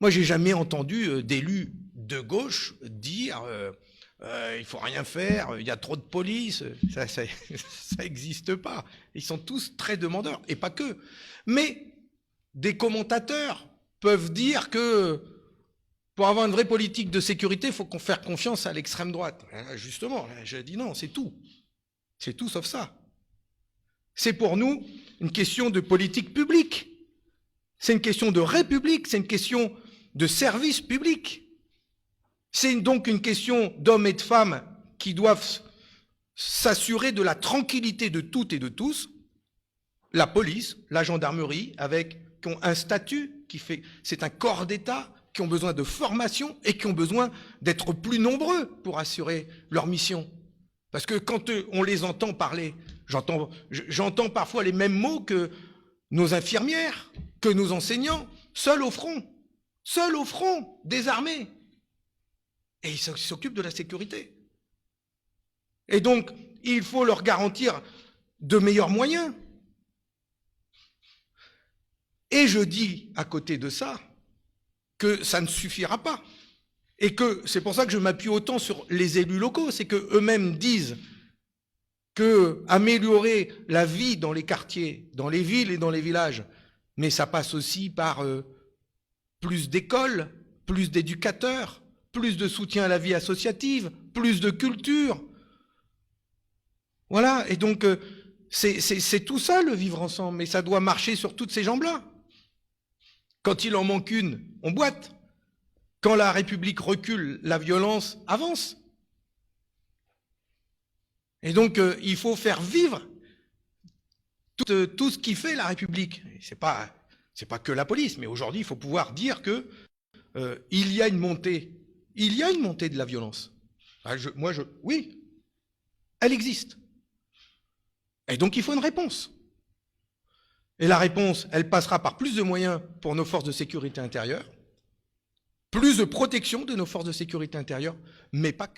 Moi, j'ai jamais entendu d'élus de gauche dire il faut rien faire, il y a trop de police. Ça existe pas. Ils sont tous très demandeurs, et pas que. Mais des commentateurs peuvent dire que pour avoir une vraie politique de sécurité, il faut qu'on fasse confiance à l'extrême droite. Justement, je dis non, c'est tout. C'est tout sauf ça. C'est pour nous une question de politique publique. C'est une question de république, c'est une question de service public. C'est donc une question d'hommes et de femmes qui doivent s'assurer de la tranquillité de toutes et de tous. La police, la gendarmerie, qui ont un statut, c'est un corps d'État, qui ont besoin de formation et qui ont besoin d'être plus nombreux pour assurer leur mission. Parce que quand on les entend parler, j'entends parfois les mêmes mots que nos infirmières, que nos enseignants, seuls au front, désarmés. Et ils s'occupent de la sécurité. Et donc, il faut leur garantir de meilleurs moyens. Et je dis, à côté de ça, que ça ne suffira pas. Et que c'est pour ça que je m'appuie autant sur les élus locaux, c'est qu'eux-mêmes disent que améliorer la vie dans les quartiers, dans les villes et dans les villages, mais ça passe aussi par plus d'écoles, plus d'éducateurs, plus de soutien à la vie associative, plus de culture. Voilà, et donc c'est tout ça le vivre ensemble, mais ça doit marcher sur toutes ces jambes-là. Quand il en manque une, on boite. Quand la République recule, la violence avance. Et donc il faut faire vivre tout ce qui fait la République. C'est pas que la police, mais aujourd'hui il faut pouvoir dire que il y a une montée de la violence. Oui, elle existe. Et donc il faut une réponse. Et la réponse, elle passera par plus de moyens pour nos forces de sécurité intérieure, plus de protection de nos forces de sécurité intérieure, mais pas que.